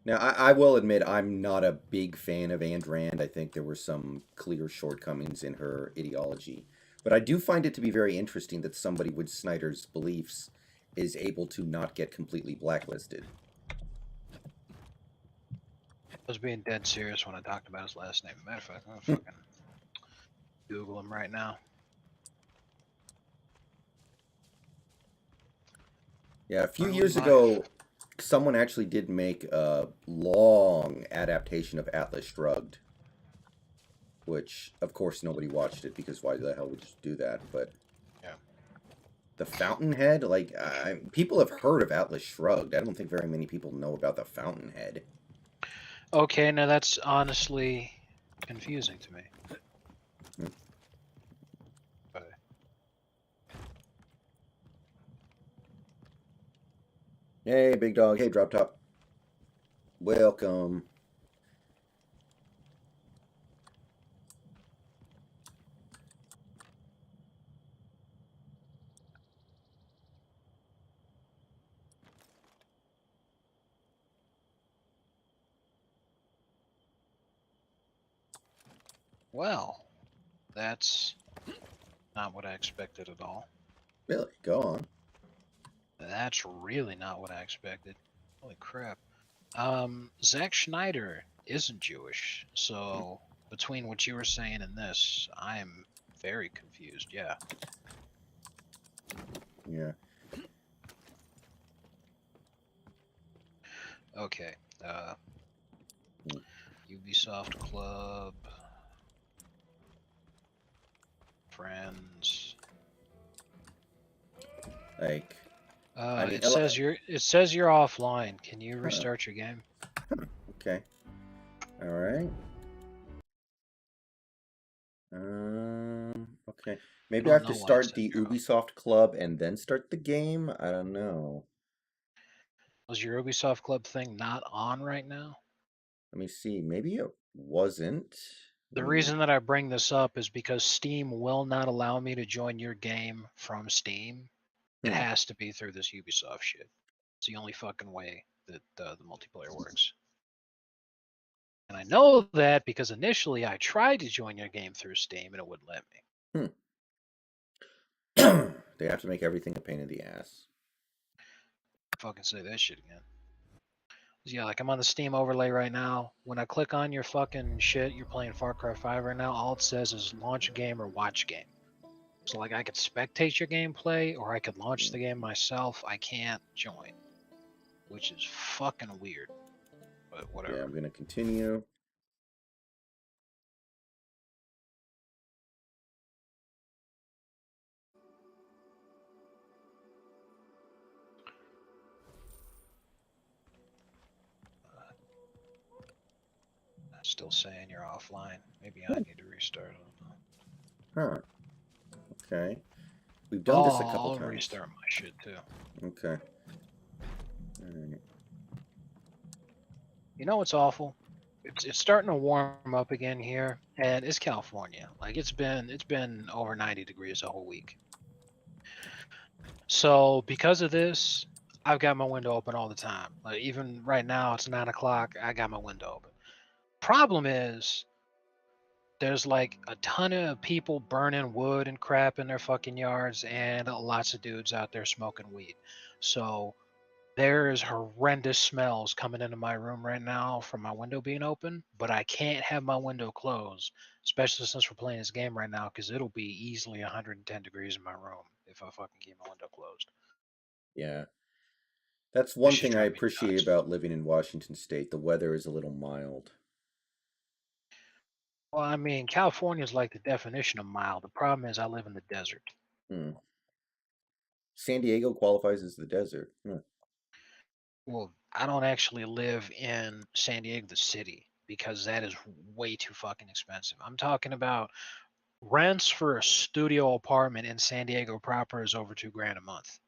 Now, I will admit I'm not a big fan of Ayn Rand. I think there were some clear shortcomings in her ideology. But I do find it to be very interesting that somebody with Snyder's beliefs is able to not get completely blacklisted. I was being dead serious when I talked about his last name. Matter of fact, I'm gonna fucking Google him right now. Yeah, a few years ago, someone actually did make a long adaptation of Atlas Shrugged, which, of course, nobody watched it because why the hell would you do that? But yeah, the Fountainhead, like, people have heard of Atlas Shrugged. I don't think very many people know about the Fountainhead. Okay, now that's honestly confusing to me. Hey, big dog. Hey, drop top. Welcome. Well, that's not what I expected at all. Really? Go on. That's really not what I expected. Holy crap. Zack Schneider isn't Jewish, so between what you were saying and this, I am very confused. Yeah. Yeah. Okay. Ubisoft Club. Friends. Like, I mean, it says you're offline. Can you restart your game? Okay. All right. Okay. Maybe I have to start the Ubisoft Club and then start the game. I don't know. Was your Ubisoft Club thing not on right now? Let me see. Maybe it wasn't. The reason that I bring this up is because Steam will not allow me to join your game from Steam. It has to be through this Ubisoft shit. It's the only fucking way that the multiplayer works. And I know that because initially I tried to join your game through Steam and it wouldn't let me. They have to make everything a pain in the ass. Fucking say that shit again. Yeah, like I'm on the Steam overlay right now. When I click on your fucking shit, you're playing Far Cry 5 right now, all it says is launch game or watch game. So like I could spectate your gameplay or I could launch the game myself. I can't join, which is fucking weird, but whatever. Yeah, I'm going to continue. Still saying you're offline. Maybe I need to restart. Huh. Okay. We've done this a couple times. I'll restart my shit too. Okay. All right. You know what's awful? It's starting to warm up again here, and it's California. Like it's been over 90 degrees the whole week. So because of this, I've got my window open all the time. Like even right now, it's 9 o'clock. I got my window open. Problem is, there's like a ton of people burning wood and crap in their fucking yards, and lots of dudes out there smoking weed. So there's horrendous smells coming into my room right now from my window being open, but I can't have my window closed, especially since we're playing this game right now, because it'll be easily 110 degrees in my room if I fucking keep my window closed. Yeah. That's one thing I appreciate about living in Washington State. The weather is a little mild. Well, I mean, California is like the definition of mild. The problem is I live in the desert. San Diego qualifies as the desert. Well, I don't actually live in San Diego, the city, because that is way too fucking expensive. I'm talking about rents for a studio apartment in San Diego proper is over $2,000 a month.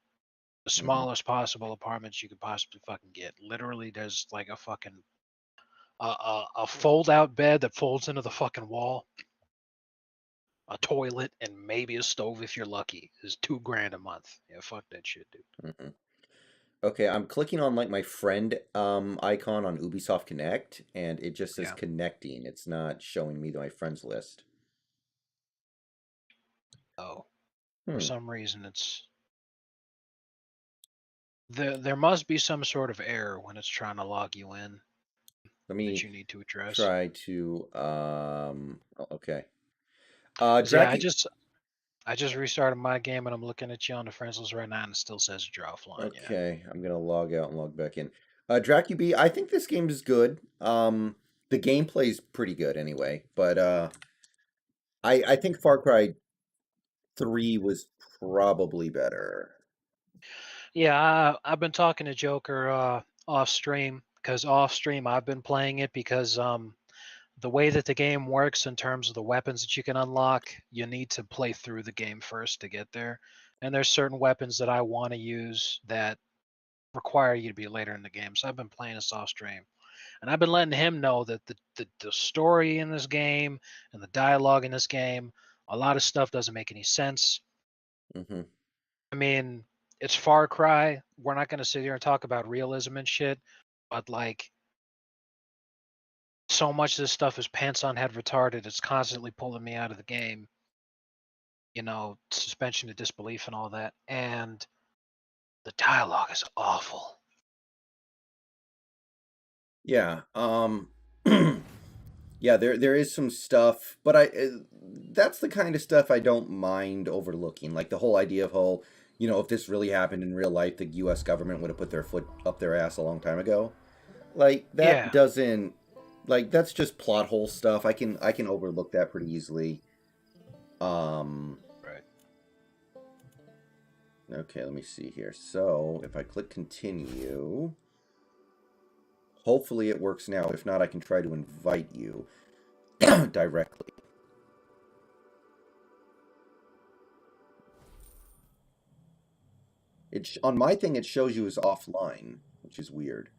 The smallest possible apartments you could possibly fucking get. Literally, there's like a fucking a fold out bed that folds into the fucking wall, a toilet, and maybe a stove if you're lucky is $2,000 a month. Yeah, fuck that shit, dude. Mm-mm. Okay, I'm clicking on like my friend icon on Ubisoft Connect, and it just says Yeah. connecting. It's not showing me my friends list. Oh, for Hmm. some reason it's there must be some sort of error when it's trying to log you in Let that me you need to address. try to okay. 'Cause yeah, Dracu I just restarted my game and I'm looking at you on the friends list right now and it still says you're offline. Yeah. Okay, I'm gonna log out and log back in. Dracub, I think this game is good. The gameplay's pretty good anyway, but I think Far Cry 3 was probably better. Yeah, I've been talking to Joker off stream because off stream I've been playing it because the way that the game works in terms of the weapons that you can unlock, you need to play through the game first to get there. And there's certain weapons that I want to use that require you to be later in the game. So I've been playing this off stream. And I've been letting him know that the story in this game and the dialogue in this game, a lot of stuff doesn't make any sense. Mm-hmm. I mean, it's Far Cry. We're not going to sit here and talk about realism and shit, but like so much of this stuff is pants on head retarded. It's constantly pulling me out of the game. You know, suspension of disbelief and all that. And the dialogue is awful. Yeah. Yeah, there is some stuff, but that's the kind of stuff I don't mind overlooking. Like the whole idea of whole, if this really happened in real life, the U.S. government would have put their foot up their ass a long time ago. Like that Yeah. doesn't, like that's just plot hole stuff. I can overlook that pretty easily. Um, Right. okay, let me see here. So if I click continue, hopefully it works now. If not, I can try to invite you directly. On my thing it shows you as offline, which is weird.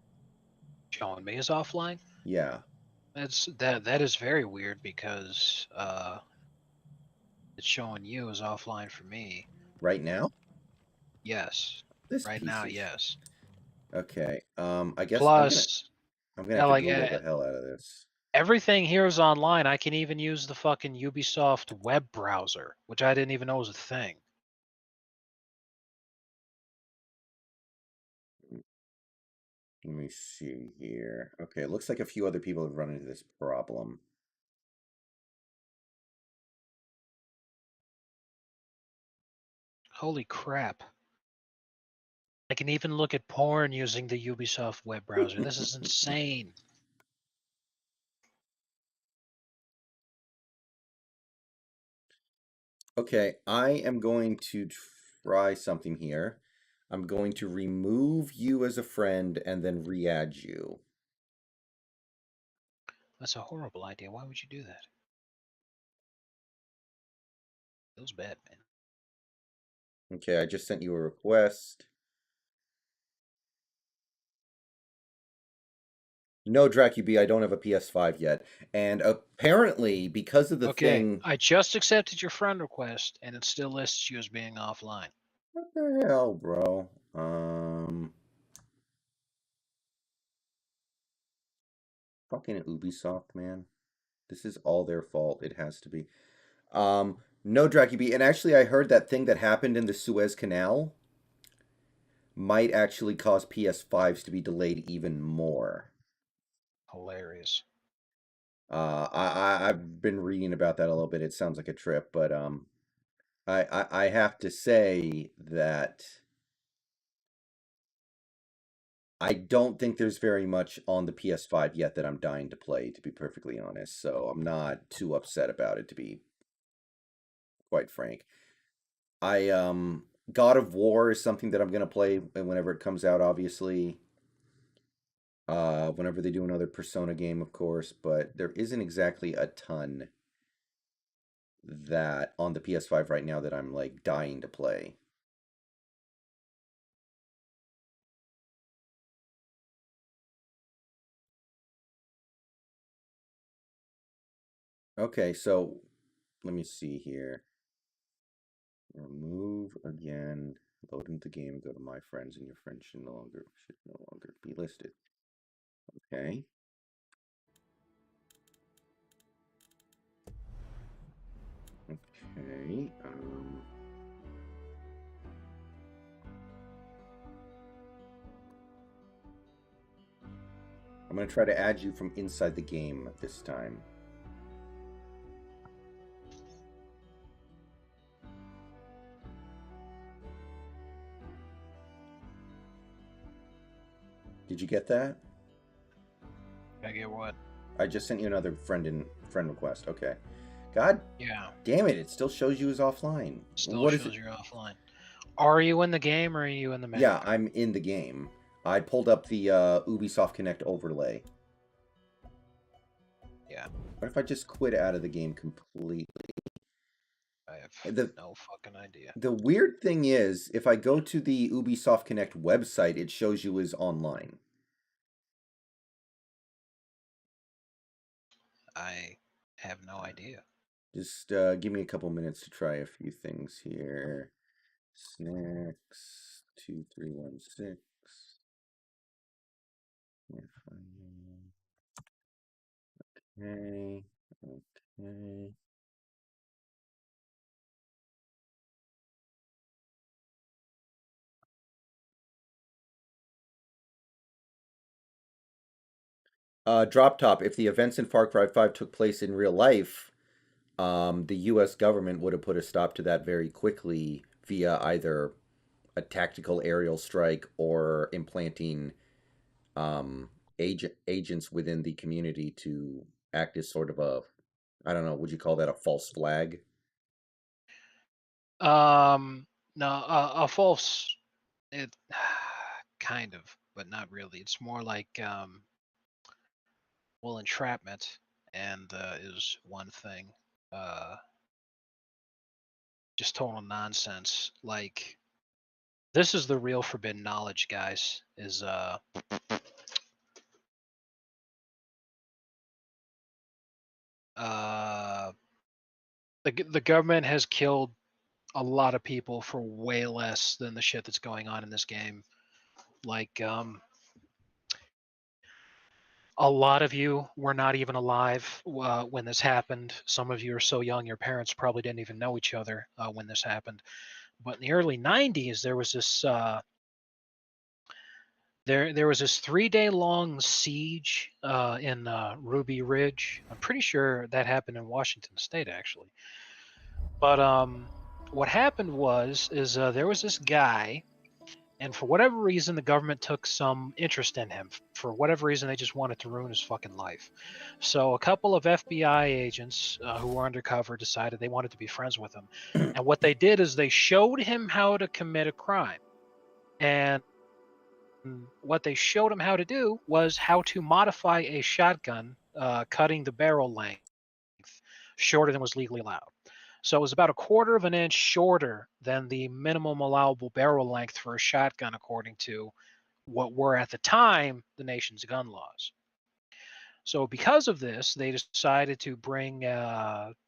Showing me as offline. Yeah, That is very weird because it's showing you as offline for me. right now. Yes. This Right piece now, of yes. okay. I guess I'm gonna Plus, I'm gonna have yeah, to like Google the hell out of this. everything here is online. I can even use the fucking Ubisoft web browser, which I didn't even know was a thing. Let me see here. Okay, it looks like a few other people have run into this problem. Holy crap. I can even look at porn using the Ubisoft web browser. This is insane. Okay, I am going to try something here. I'm going to remove you as a friend and then re-add you. That's a horrible idea. Why would you do that? Feels bad, man. Okay, I just sent you a request. No, Dracub, I don't have a PS5 yet. And apparently, because of the Okay, thing... I just accepted your friend request, and it still lists you as being offline. What the hell, bro? Fucking Ubisoft, man. This is all their fault. It has to be. No, Dracub, and actually I heard that thing that happened in the Suez Canal might actually cause PS5s to be delayed even more. Hilarious. I've been reading about that a little bit. It sounds like a trip, but I have to say that I don't think there's very much on the PS5 yet that I'm dying to play, to be perfectly honest. So I'm not too upset about it, to be quite frank. God of War is something that I'm gonna play whenever it comes out, obviously. Whenever they do another Persona game, of course, but there isn't exactly a ton that on the PS5 right now that I'm like dying to play. Okay, so let me see here. Remove again. Load into game. Go to my friends, and your friends should no longer be listed. Okay. Okay. I'm gonna try to add you from inside the game this time. Did you get that? I get what? I just sent you another friend request. Okay. God Yeah, damn it! It still shows you as offline. still What is it? shows you're offline. Are you in the game or are you in the menu? Yeah, I'm in the game. I pulled up the Ubisoft Connect overlay. Yeah, What if I just quit out of the game completely? I have The no fucking idea. the weird thing is, if I go to the Ubisoft Connect website, it shows you as online. I have no idea. Just give me a couple minutes to try a few things here. Snacks 2316. Yeah, okay. Okay. Drop top. If the events in Far Cry 5 took place in real life, the U.S. government would have put a stop to that very quickly via either a tactical aerial strike or implanting agents within the community to act as sort of a, I don't know, would you call that a false flag? No, a false. It kind of, but not really. It's more like well, entrapment and is one thing. Uh, just total nonsense. Like this is the real forbidden knowledge, guys. Is uh the government has killed a lot of people for way less than the shit that's going on in this game. Like a lot of you were not even alive when this happened. Some of you are so young, your parents probably didn't even know each other when this happened. But in the early '90s, there was this there was this 3-day long siege in Ruby Ridge. I'm pretty sure that happened in Washington State, actually. But what happened was is there was this guy, and for whatever reason, the government took some interest in him. For whatever reason, they just wanted to ruin his fucking life. So a couple of FBI agents who were undercover decided they wanted to be friends with him. And what they did is they showed him how to commit a crime. And what they showed him how to do was how to modify a shotgun, cutting the barrel length shorter than was legally allowed. So it was about a quarter of an inch shorter than the minimum allowable barrel length for a shotgun, according to what were at the time the nation's gun laws. So because of this, they decided to bring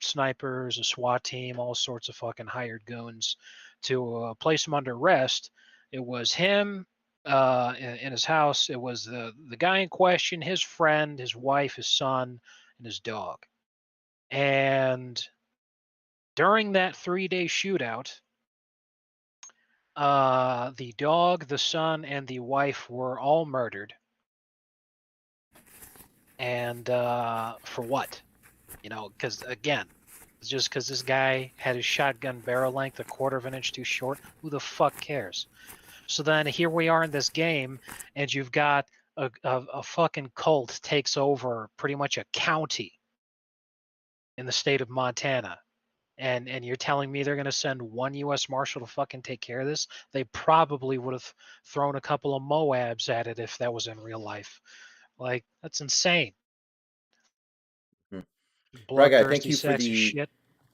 snipers, a SWAT team, all sorts of fucking hired goons to place him under arrest. It was him in his house. It was the guy in question, his friend, his wife, his son, and his dog. And during that 3-day shootout, the dog, the son, and the wife were all murdered. And for what? You know, because again, just because this guy had his shotgun barrel length a quarter of an inch too short, who the fuck cares? So then here we are in this game, and you've got a fucking cult takes over pretty much a county in the state of Montana. And you're telling me they're going to send one U.S. Marshal to fucking take care of this? They probably would have thrown a couple of Moabs at it if that was in real life. Like, that's insane. Hmm. Ryguy, thank Bloodthirsty you for sacks of the shit.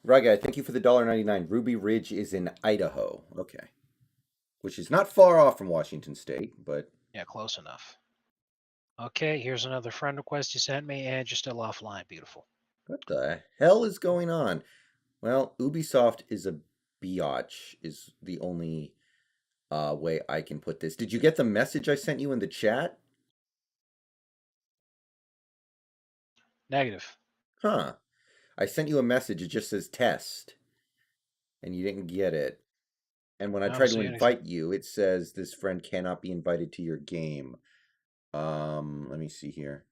Ryguy, thank you for the $1.99. Ruby Ridge is in Idaho. Okay. Which is not far off from Washington State, but Yeah, close enough. Okay, here's another friend request you sent me, and you're still offline. Beautiful. What the hell is going on? Well, Ubisoft is a biatch, is the only way I can put this. Did you get the message I sent you in the chat? Negative. Huh. I sent you a message. It just says test, and you didn't get it. And when I I don't tried to see anything. invite you, it says this friend cannot be invited to your game. Let me see here.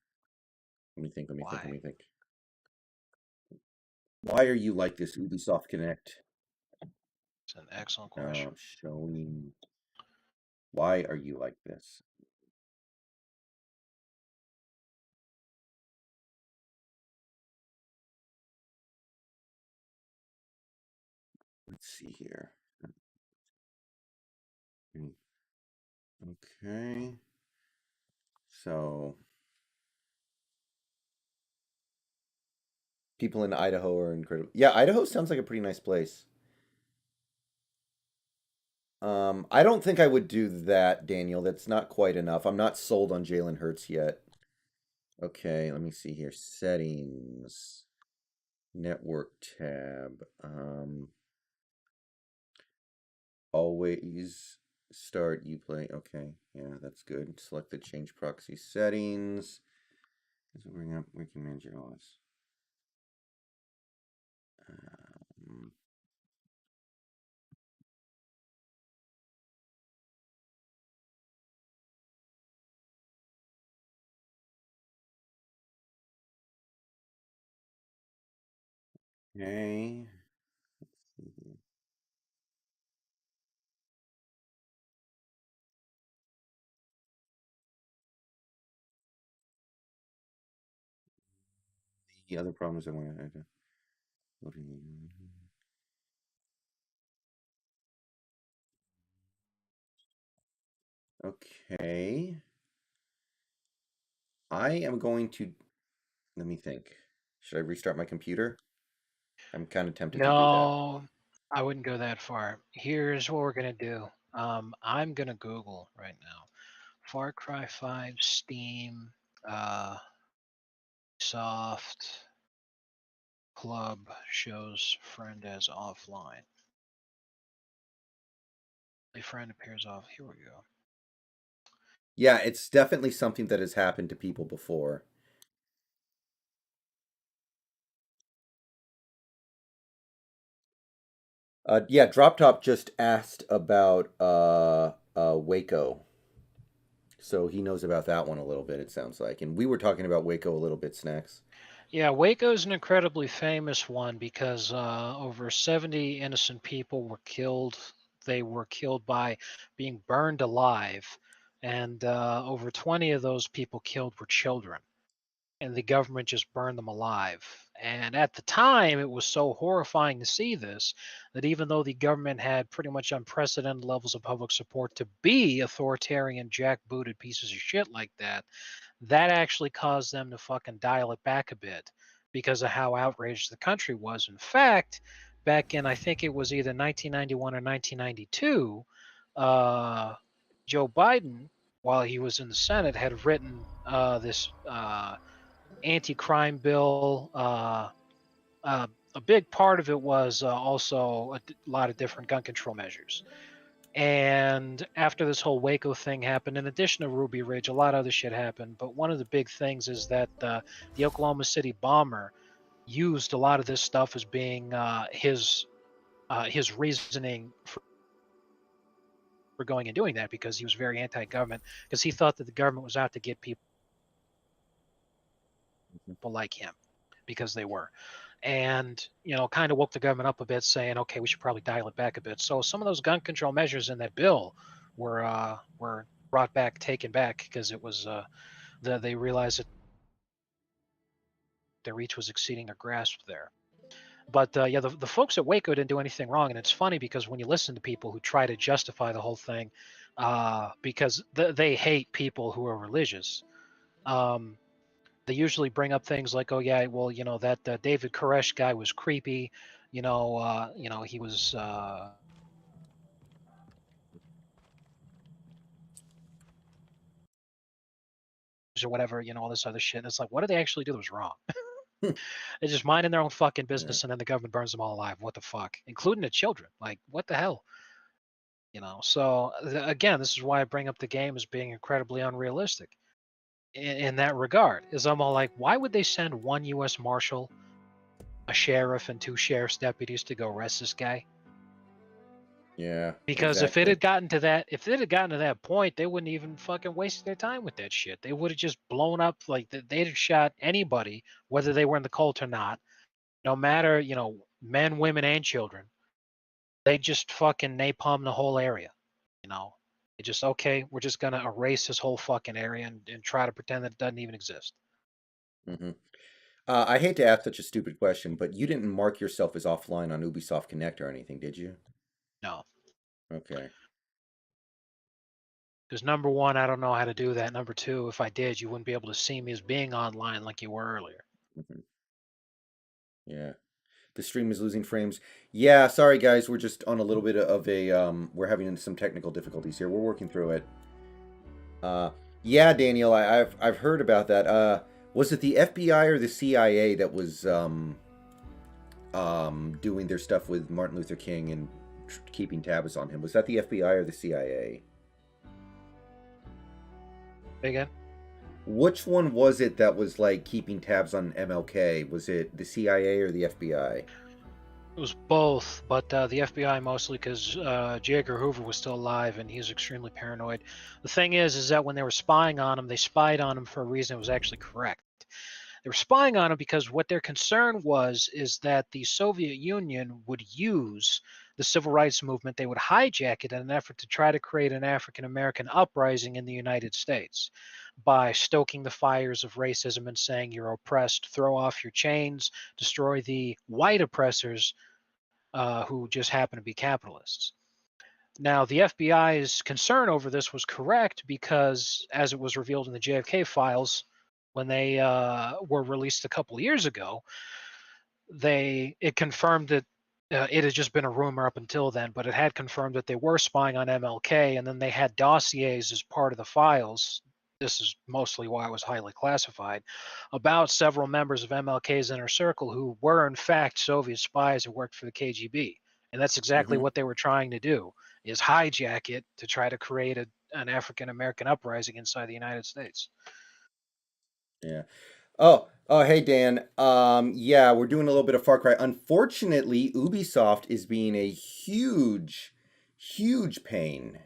Let me think. Why? Let me think. Why are you like this, Ubisoft Connect? It's an excellent question. Showing. Why are you like this? Let's see here. Okay. So people in Idaho are incredible. Yeah, Idaho sounds like a pretty nice place. I don't think I would do that, Daniel. That's not quite enough. I'm not sold on Jalen Hurts yet. Okay, let me see here. Settings. Network tab. Always start Uplay. Okay, yeah, that's good. Select the change proxy settings. This will bring up we can manage your OS. Um, okay. Let's see here. The other problems I want to. Okay. I am going to. Let me think. Should I restart my computer? I'm kind of tempted to do that. No, I wouldn't go that far. Here's what we're gonna do. I'm gonna Google right now. Far Cry 5 Steam soft club shows friend as offline. A friend appears off. Here we go. Yeah, it's definitely something that has happened to people before. Yeah, Drop Top just asked about Waco. So he knows about that one a little bit, it sounds like. And we were talking about Waco a little bit, Snacks. Yeah, Waco's an incredibly famous one because over 70 innocent people were killed. They were killed by being burned alive, and over 20 of those people killed were children, and the government just burned them alive. And at the time, it was so horrifying to see this that even though the government had pretty much unprecedented levels of public support to be authoritarian, jackbooted pieces of shit like that, that actually caused them to fucking dial it back a bit because of how outraged the country was. In fact, back in I think it was either 1991 or 1992, Joe Biden, while he was in the Senate, had written this anti-crime bill. A big part of it was also a lot of different gun control measures. And after this whole Waco thing happened, in addition to Ruby Ridge, a lot of other shit happened. But one of the big things is that the Oklahoma City bomber used a lot of this stuff as being his reasoning for going and doing that because he was very anti-government because he thought that the government was out to get people like him because they were. And kind of woke the government up a bit, saying, "Okay, we should probably dial it back a bit." So some of those gun control measures in that bill were brought back, taken back, because it was they realized that their reach was exceeding their grasp there. But yeah, the folks at Waco didn't do anything wrong, and it's funny because when you listen to people who try to justify the whole thing, because they hate people who are religious. Um, they usually bring up things like, "Oh yeah, well, that David Koresh guy was creepy. He was or whatever. All this other shit." And it's like, what did they actually do that was wrong? They're just minding their own fucking Yeah. business, and then the government burns them all alive. What the fuck, including the children? Like, what the hell? So again, this is why I bring up the game as being incredibly unrealistic in that regard. Is I'm all like, why would they send one U.S. Marshal, a sheriff, and two sheriff's deputies to go arrest this guy? Yeah, Because if it exactly. had gotten to that point, they wouldn't even fucking waste their time with that shit. They would have just blown up, like they'd have shot anybody, whether they were in the cult or not, no matter, men, women, and children. They just fucking napalm the whole area. You know, it just, okay, we're just gonna erase this whole fucking area and try to pretend that it doesn't even exist. Hmm. I hate to ask such a stupid question, but you didn't mark yourself as offline on Ubisoft Connect or anything, did you? No, Okay. because number one, I don't know how to do that. Number two, if I did, you wouldn't be able to see me as being online like you were earlier. Hmm. Yeah. The stream is losing frames. Yeah, sorry guys, we're just on a little bit of a we're having some technical difficulties here. We're working through it. Uh yeah, Daniel, I've heard about that. Was it the FBI or the CIA that was doing their stuff with Martin Luther King and keeping tabs on him? Was that the FBI or the CIA? Again, Which one was it that was like keeping tabs on MLK? Was it the CIA or the FBI? it was both, but the FBI mostly, because J. Edgar Hoover was still alive and he's extremely paranoid. The thing is that when they were spying on him, they spied on him for a reason that was actually correct. They were spying on him because what their concern was is that the Soviet Union would use the civil rights movement. They would hijack it in an effort to try to create an African American uprising in the United States by stoking the fires of racism and saying you're oppressed, throw off your chains, destroy the white oppressors who just happen to be capitalists. Now, the FBI's concern over this was correct because, as it was revealed in the JFK files, when they were released a couple of years ago, it confirmed that it had just been a rumor up until then, but it had confirmed that they were spying on MLK, and then they had dossiers as part of the files. This is mostly why it was highly classified, about several members of MLK's inner circle who were in fact Soviet spies who worked for the KGB. And that's exactly Mm-hmm. what they were trying to do, is hijack it to try to create an African American uprising inside the United States. Yeah. Oh, hey Dan. Yeah, we're doing a little bit of Far Cry. Unfortunately, Ubisoft is being a huge, huge pain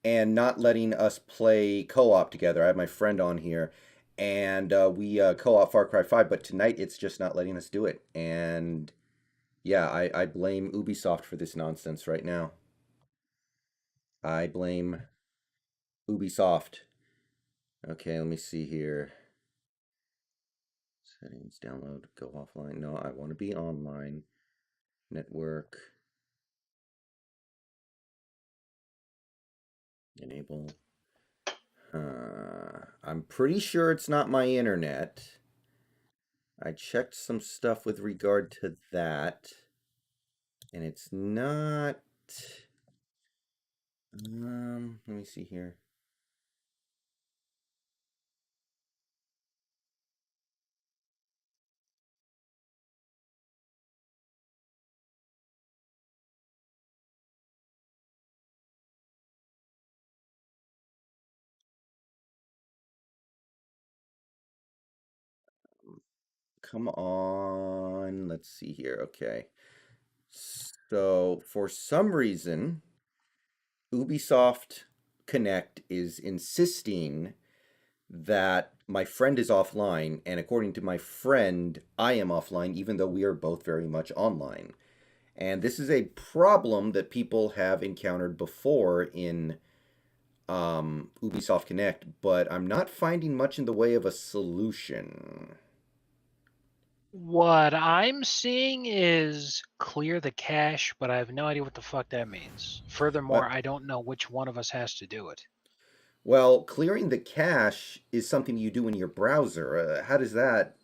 and not letting us play co-op together. I have my friend on here, and we co-op Far Cry 5, but tonight it's just not letting us do it. And yeah, I blame Ubisoft for this nonsense right now. I blame Ubisoft. Okay, let me see here. Settings, download, go offline. No, I want to be online. Network, enable. I'm pretty sure it's not my internet. I checked some stuff with regard to that, and it's not. Let me see here. Come on. Let's see here. Okay. So, for some reason, Ubisoft Connect is insisting that my friend is offline, and according to my friend, I am offline, even though we are both very much online. And this is a problem that people have encountered before in Ubisoft Connect, but I'm not finding much in the way of a solution. What I'm seeing is clear the cache, but I have no idea what the fuck that means. Furthermore, What? I don't know which one of us has to do it. Well, clearing the cache is something you do in your browser. How does that?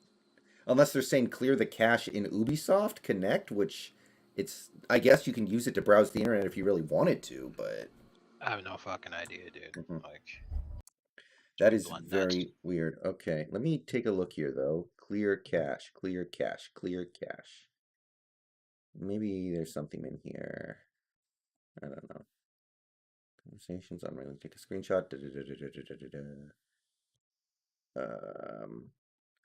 Unless they're saying clear the cache in Ubisoft Connect, which it's. I guess you can use it to browse the internet if you really wanted to, but I have no fucking idea, dude. mhm. Like, That drive is blunt nuts. very weird. Okay, let me take a look here though. Clear cache, clear cache, clear cache. Maybe there's something in here. I don't know. Conversations, unrelated. Take a screenshot.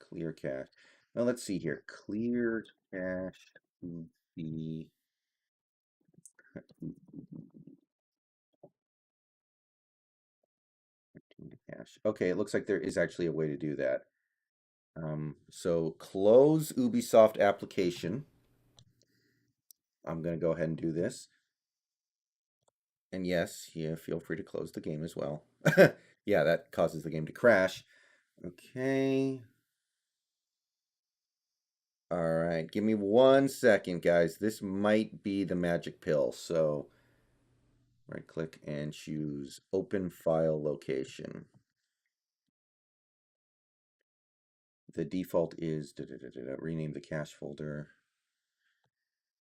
Clear cache. Well, let's see here. Clear cache to be cache. Okay, it looks like there is actually a way to do that. So close Ubisoft application. I'm going to go ahead and do this. And yes, yeah, feel free to close the game as well. Yeah, that causes the game to crash. Okay. All right, give me 1 second, guys. This might be the magic pill. So right click and choose open file location. The default is rename the cache folder.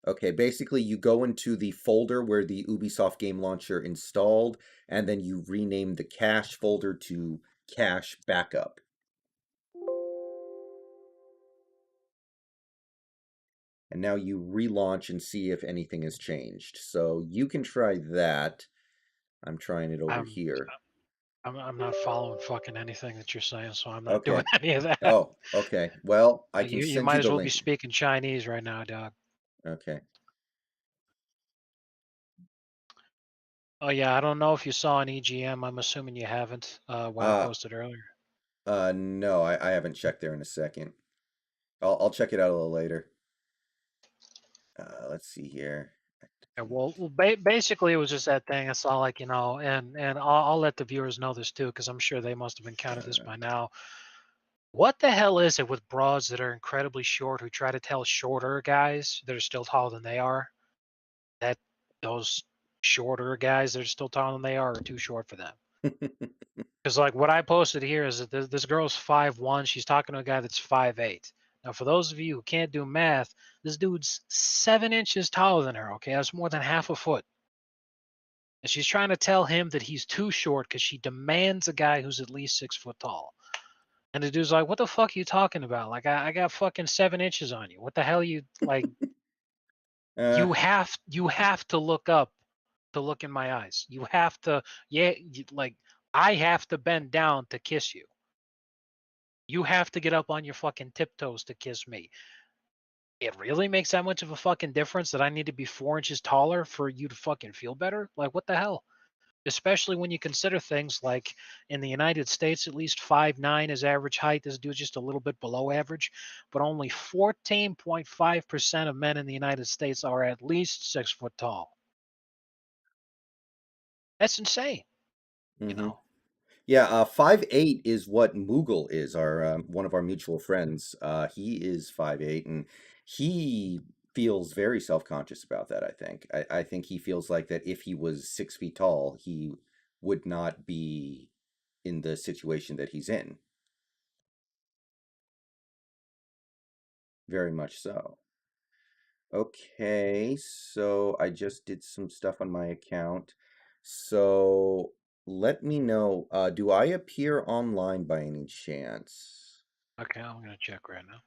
Okay, basically you go into the folder where the Ubisoft game launcher installed, and then you rename the cache folder to cache backup. And now you relaunch and see if anything has changed. So you can try that. I'm trying it over I'm here. I'm not following fucking anything that you're saying, so I'm not doing Okay. any of that. Oh, okay. Well, I can You send you might as the well be link. speaking Chinese right now, dog. Okay. Oh yeah, I don't know if you saw an EGM. I'm assuming you haven't. What I posted earlier. No, I haven't checked there in a second. I'll check it out a little later. Let's see here. Yeah, well, basically it was just that thing. I saw like and I'll let the viewers know this too because I'm sure they must have encountered this by now. What the hell is it with broads that are incredibly short who try to tell shorter guys that are still taller than they are that those shorter guys that are still taller than they are too short for them? Because like what I posted here is that this girl's 5'1". She's talking to a guy that's 5'8". Now, for those of you who can't do math, this dude's 7 inches taller than her. Okay, that's more than half a foot. And she's trying to tell him that he's too short because she demands a guy who's at least 6 foot tall. And the dude's like, "What the fuck are you talking about? Like, I got fucking 7 inches on you. What the hell you like? Uh, You have to look up to look in my eyes. You have to, yeah, like I have to bend down to kiss you. You have to get up on your fucking tiptoes to kiss me. It really makes that much of a fucking difference that I need to be 4 inches taller for you to fucking feel better? Like, what the hell? Especially when you consider things like in the United States, at least 5'9" is average height. This dude's just a little bit below average, but only 14.5% of men in the United States are at least 6 foot tall. That's insane, you mm-hmm. know? Yeah, 5'8" is what Moogle is, our one of our mutual friends. He is 5'8", and he feels very self-conscious about that, I think. I think he feels like that if he was 6 feet tall, he would not be in the situation that he's in. Very much so. Okay, so I just did some stuff on my account. So let me know, do I appear online by any chance? Okay, I'm gonna check right now.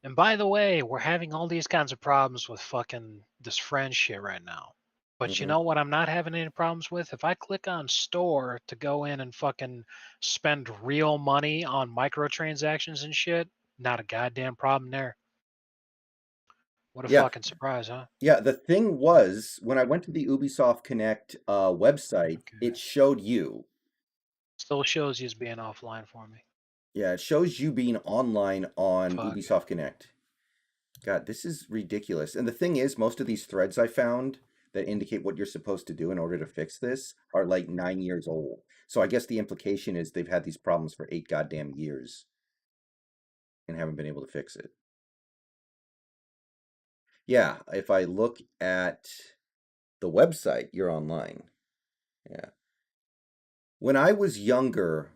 And by the way, we're having all these kinds of problems with fucking this friend shit right now. But you Mm-hmm. know what I'm not having any problems with? If I click on store to go in and fucking spend real money on microtransactions and shit, not a goddamn problem there. What a Yeah, fucking surprise, huh? yeah. The thing was, when I went to the Ubisoft Connect website, Okay. it showed you. Still shows you as being offline for me. Yeah, it shows you being online on Fuck. Ubisoft Connect. God, this is ridiculous. And the thing is, most of these threads I found that indicate what you're supposed to do in order to fix this are like 9 years old. So I guess the implication is they've had these problems for 8 goddamn years and haven't been able to fix it. Yeah, if I look at the website, you're online. Yeah. When I was younger,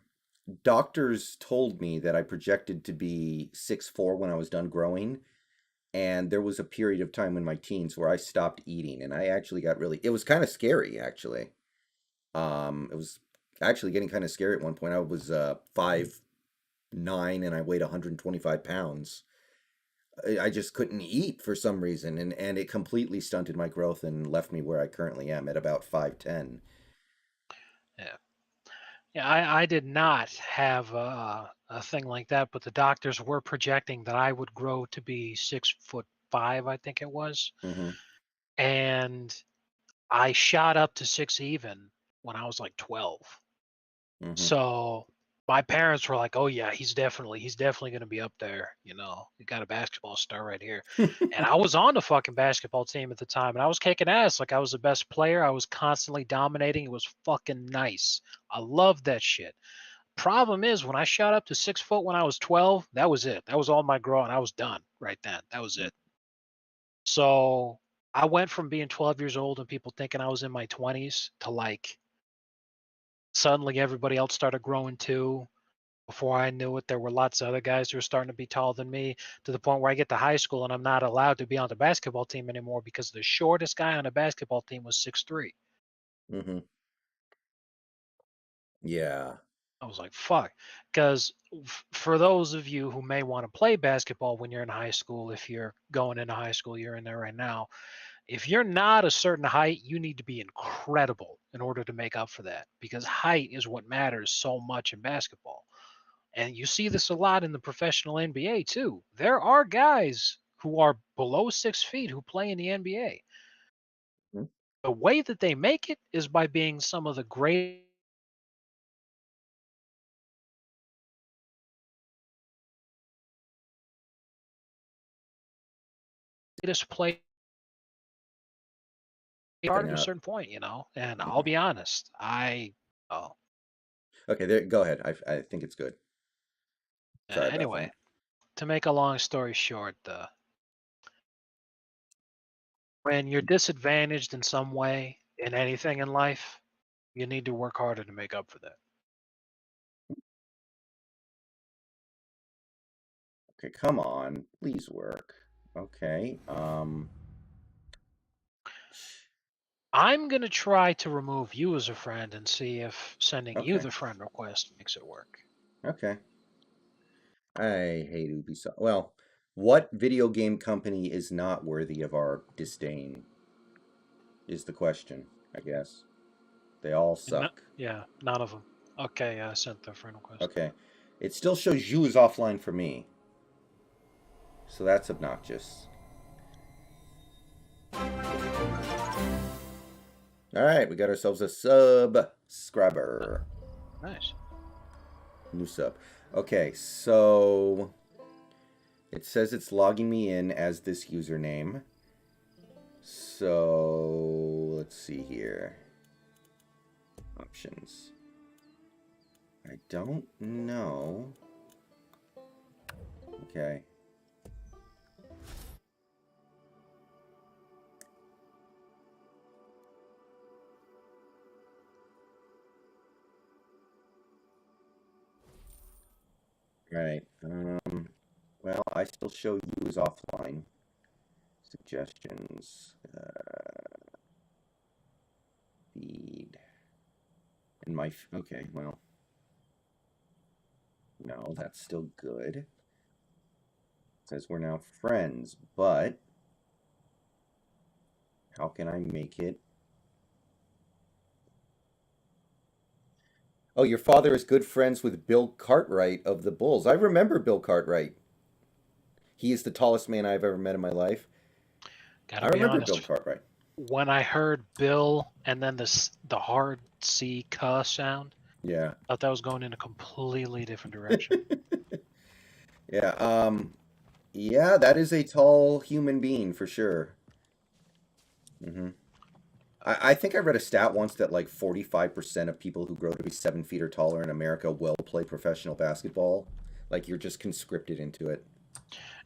doctors told me that I projected to be 6'4" when I was done growing. And there was a period of time in my teens where I stopped eating, and I actually got really. It was kind of scary, actually. It was actually getting kind of scary at one point. I was 5'9" and I weighed 125 pounds. I just couldn't eat for some reason, and it completely stunted my growth and left me where I currently am at about 5'10". Yeah. Yeah, I did not have a thing like that, but the doctors were projecting that I would grow to be 6'5", I think it was. Mm-hmm. And I shot up to 6 even when I was like 12. Mm-hmm. So my parents were like, "Oh yeah, he's definitely going to be up there. You know, you got a basketball star right here." And I was on the fucking basketball team at the time, and I was kicking ass. Like I was the best player. I was constantly dominating. It was fucking nice. I loved that shit. Problem is, when I shot up to 6 foot when I was 12, that was it. That was all my growing. I was done right then. That was it. So I went from being 12 years old and people thinking I was in my 20s to like suddenly everybody else started growing too. Before I knew it, there were lots of other guys who were starting to be taller than me, to the point where I get to high school and I'm not allowed to be on the basketball team anymore because the shortest guy on the basketball team was 6'3". Mm-hmm. Yeah. I was like, fuck. Because for those of you who may want to play basketball when you're in high school, if you're going into high school, you're in there right now. If you're not a certain height, you need to be incredible in order to make up for that, because height is what matters so much in basketball. And you see this a lot in the professional NBA too. There are guys who are below 6 feet who play in the NBA. Mm-hmm. The way that they make it is by being some of the greatest players Cutting at a out. certain point, you know. And I'll Mm-hmm. be honest, oh, Okay, there. Go ahead. I think it's good. Sorry about anyway, that. to make a long story short, when you're disadvantaged in some way in anything in life, you need to work harder to make up for that. Okay, come on, please work. Okay. I'm gonna try to remove you as a friend and see if sending you Okay. the friend request makes it work. Okay. I hate Ubisoft. Well, what video game company is not worthy of our disdain is the question, I guess. They all And suck. yeah, none of them. Okay, I sent the friend request. Okay. It still shows you as offline for me. So that's obnoxious. All right, we got ourselves a subscriber. Nice. New sub. Okay, so it says it's logging me in as this username. So let's see here. Options. I don't know. Okay. Right. Well, I still show you as offline. Suggestions. Feed. And my. Okay, well. No, that's still good. It says we're now friends, but how can I make it? Oh, your father is good friends with Bill Cartwright of the Bulls. I remember Bill Cartwright. He is the tallest man I've ever met in my life. I Gotta be remember Bill honest. Cartwright. When I heard Bill and then the hard C cuh sound, Yeah. I thought that was going in a completely different direction. Yeah. Yeah, that is a tall human being for sure. Hmm. I think I read a stat once that like 45% of people who grow to be 7 feet or taller in America will play professional basketball. Like you're just conscripted into it.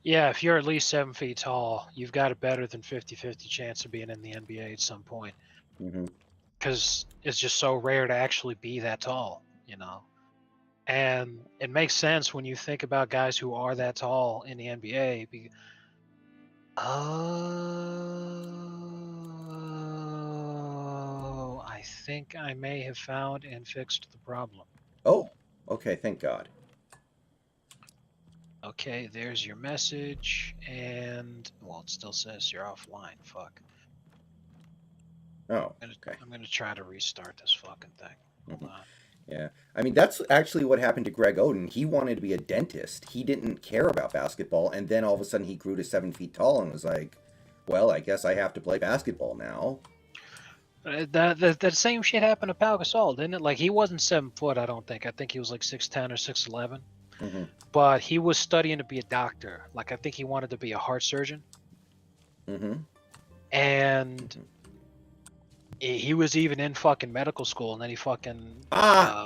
Yeah, if you're at least 7 feet tall, you've got a better than 50-50 chance of being in the NBA at some point. Hmm. Because it's just so rare to actually be that tall, you know. And it makes sense when you think about guys who are that tall in the NBA. Oh, I think I may have found and fixed the problem. Oh, okay. Thank God. Okay, there's your message, and well, it still says you're offline. Fuck. Oh, okay. I'm gonna try to restart this fucking thing. Hold on. Yeah. I mean, that's actually what happened to Greg Oden. He wanted to be a dentist. He didn't care about basketball, and then all of a sudden he grew to 7 feet tall and was like, "Well, I guess I have to play basketball now." That same shit happened to Pau Gasol, didn't it? Like he wasn't 7 foot, I don't think. I think he was like 6'10" or 6'11". Mm-hmm. But he was studying to be a doctor. Like I think he wanted to be a heart surgeon. Mm-hmm. And he was even in fucking medical school, and then he fucking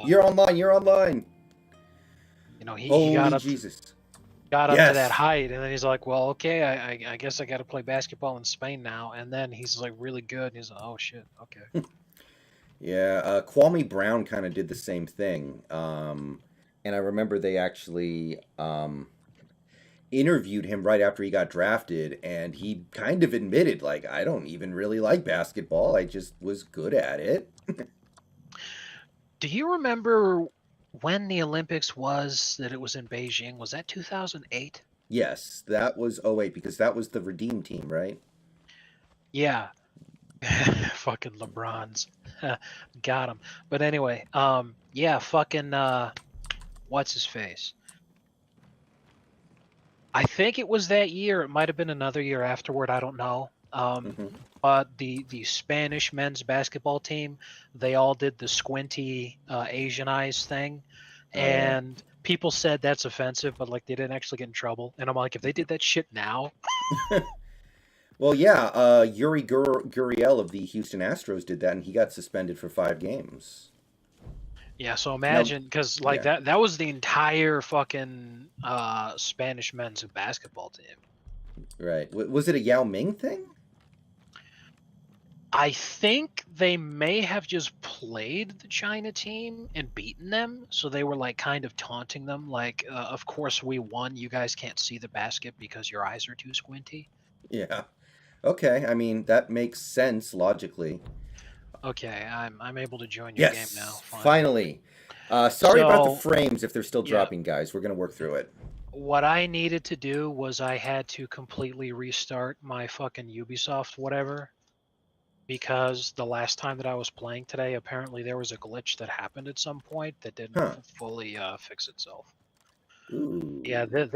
You're online. You're online. you know, he Holy got up Jesus. got up to Yes. that height, and then he's like, well, okay, I guess I got to play basketball in Spain now. And then he's like really good, and he's like, oh shit, okay. Yeah, Kwame Brown kind of did the same thing. And I remember they actually interviewed him right after he got drafted, and he kind of admitted, like, I don't even really like basketball. I just was good at it. Do you remember when the Olympics was that it was in Beijing? Was that 2008? Yes, that was '08 because that was the Redeem team, right? Yeah. Fucking LeBron's. Got him. But anyway, yeah, fucking what's his face? I think it was that year. It might have been another year afterward. I don't know. Mm-hmm. But the Spanish men's basketball team, they all did the squinty Asian eyes thing, Oh, yeah. and people said that's offensive, but like they didn't actually get in trouble. And I'm like, if they did that shit now, Well, yeah, Yuri Gurriel of the Houston Astros did that, and he got suspended for 5 games. yeah. So Now, imagine, because like yeah, that was the entire fucking Spanish men's basketball team. right. Was it a Yao Ming thing? I think they may have just played the China team and beaten them. So they were like kind of taunting them, like, of course we won. You guys can't see the basket because your eyes are too squinty. Yeah. Okay, I mean, that makes sense logically. Okay, I'm able to join your game now, Yes, finally. finally. Sorry about the So, frames if they're still yeah, dropping, guys. We're going to work through it. what I needed to do was I had to completely restart my fucking Ubisoft whatever, because the last time that I was playing today, apparently there was a glitch that happened at some point that didn't Huh. fully fix itself. Ooh. Yeah, this is